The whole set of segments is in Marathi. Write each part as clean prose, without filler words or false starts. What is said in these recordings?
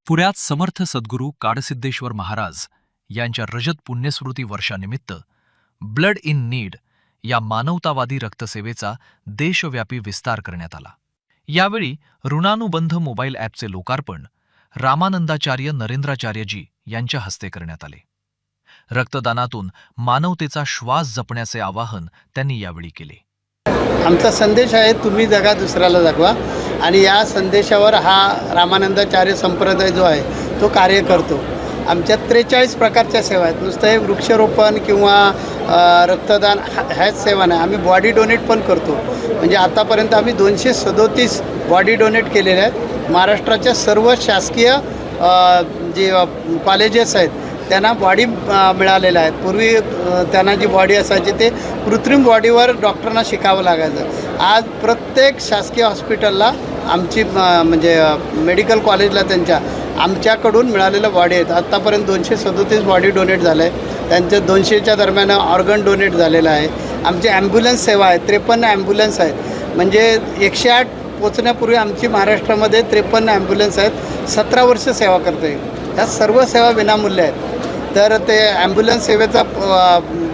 पुण्यात समर्थ सद्गुरू काडसिद्धेश्वर महाराज यांच्या रजत पुण्यस्मृती वर्षानिमित्त ब्लड इन नीड या मानवतावादी रक्तसेवेचा देशव्यापी विस्तार करण्यात आला। यावेळी ऋणानुबंध मोबाईल ॲपचे लोकार्पण रामानंदाचार्य नरेंद्राचार्यजी यांच्या हस्ते करण्यात आले। रक्तदानातून मानवतेचा श्वास जपण्याचे आवाहन त्यांनी यावेळी केले। आमचा संदेश आहे, तुम्ही जगा दुसऱ्याला जगवा, आणि या संदेशावर हा रामानंदाचार्य संप्रदाय जो आहे तो कार्य करतो। आमच्या 43 प्रकारच्या सेवा आहेत। नुसतं हे वृक्षारोपण किंवा रक्तदान ह्याच सेवा नाही, आम्ही बॉडी डोनेट पण करतो। म्हणजे आतापर्यंत आम्ही 237 बॉडी डोनेट केलेले आहेत। महाराष्ट्राच्या सर्व शासकीय जे कॉलेजेस आहेत त्यांना बॉडी मिळालेल्या आहेत। पूर्वी त्यांना जी बॉडी असायची ते कृत्रिम बॉडीवर डॉक्टरांना शिकावं लागायचं। आज प्रत्येक शासकीय हॉस्पिटलला आमची म्हणजे मेडिकल कॉलेजला त्यांच्या आमच्याकडून मिळालेल्या बॉडी आहेत। आत्तापर्यंत 237 बॉडी डोनेट झालं आहे। त्यांच्या 200च्या दरम्यान ऑर्गन डोनेट झालेलं आहे। आमची ॲम्ब्युलन्स सेवा आहे, 53 ॲम्ब्युलन्स आहेत। म्हणजे 108 पोचण्यापूर्वी आमची महाराष्ट्रामध्ये 53 ॲम्ब्युलन्स आहेत। 17 वर्ष सेवा करते। ह्या सर्व सेवा विनामूल्य आहेत। तर ते ॲम्ब्युलन्स सेवेचा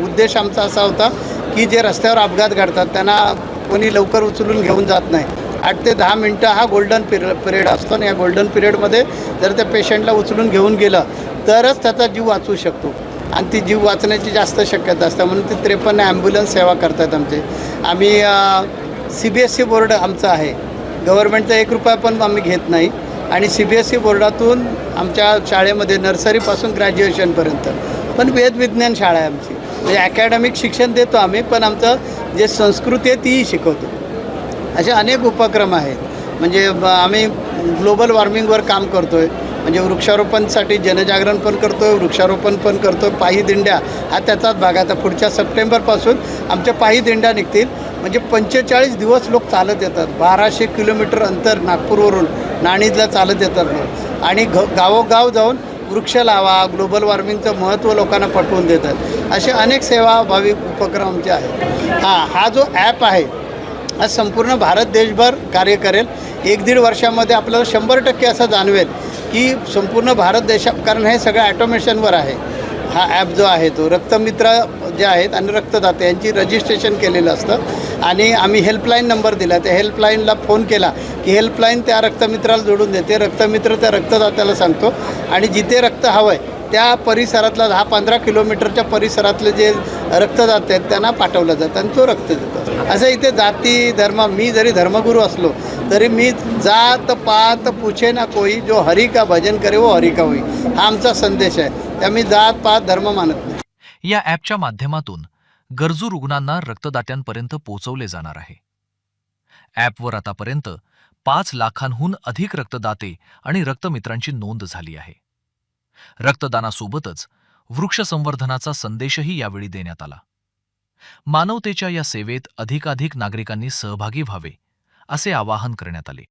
उद्देश आमचा असा होता की जे रस्त्यावर अपघात घडतात त्यांना कोणी लवकर उचलून घेऊन जात नाही। 8 ते 10 मिनटं हा गोल्डन पिरियड असतो आणि या गोल्डन पिरियडमध्ये जर त्या पेशंटला उचलून घेऊन गेलं तरच त्याचा जीव वाचू शकतो, आणि ती जीव वाचण्याची जास्त शक्यता असते। म्हणून ती 53 ॲम्ब्युलन्स सेवा करतात आमचे। आम्ही CBSE बोर्ड आमचं आहे, गव्हर्नमेंटचा 1 रुपया पण आम्ही घेत नाही। आणि CBSE बोर्डातून आमच्या शाळेमध्ये नर्सरीपासून ग्रॅज्युएशनपर्यंत पण वेदविज्ञान शाळा आहे आमची। म्हणजे अकॅडमिक शिक्षण देतो आम्ही, पण आमचं जे संस्कृती आहे तीही शिकवतो। असे अनेक उपक्रम आहेत। म्हणजे आम्ही ग्लोबल वॉर्मिंगवर काम करतो आहे। म्हणजे वृक्षारोपणसाठी जनजागरण पण करतो आहे, वृक्षारोपण पण करतो आहे। पायी दिंड्या हा त्याचाच भाग आहे। आता पुढच्या सप्टेंबरपासून आमच्या पायी दिंड्या निघतील। म्हणजे 45 दिवस लोक चालत येतात। 1200 किलोमीटर अंतर नागपूरवरून नाणीजला चालत येतात लोक, आणि गावोगाव जाऊन वृक्ष लावा, ग्लोबल वॉर्मिंगचं महत्त्व लोकांना पटवून देतात। असे अनेक सेवाभावी उपक्रम आमचे आहेत। हा जो ॲप आहे हा संपूर्ण भारत देशभर कार्य करेल। 1-1.5 वर्षामध्ये आपल्याला 100% असं जाणवेल की संपूर्ण भारत देशात, कारण हे सगळं ॲटोमेशनवर आहे। हा ॲप जो आहे तो रक्तमित्र जे आहेत आणि रक्तदाते यांची रजिस्ट्रेशन केलेलं असतं, आणि आम्ही हेल्पलाईन नंबर दिला। त्या हेल्पलाईनला फोन केला की हेल्पलाईन त्या रक्तमित्राला जोडून देते। रक्तमित्र त्या रक्तदात्याला सांगतो, आणि जिथे रक्त हवं आहे त्या परिसरातला 10-15 किलोमीटरच्या परिसरातले जे रक्तदाते आहेत त्यांना पाठवलं जातं आणि तो रक्त देतो। असं इथे जाती धर्म, मी जरी धर्मगुरू असलो तरी मी जात पात पूछे ना कोई, जो हरी का भजन करे वो हरी का होई, हा आमचा संदेश आहे। त्यामुळे जात पात धर्म मानत नाही। या ॲपच्या माध्यमातून गरजू रुग्णांना रक्तदात्यांपर्यंत पोहोचवले जाणार आहे। ॲपवर आतापर्यंत 5 लाखांहून अधिक रक्तदाते आणि रक्तमित्रांची नोंद झाली आहे। रक्तदानासोबतच वृक्ष संवर्धनाचा संदेशही यावेळी देण्यात आला। मानवतेच्या या सेवेत अधिकाधिक नागरिकांनी सहभागी व्हावे असे आवाहन करण्यात आले।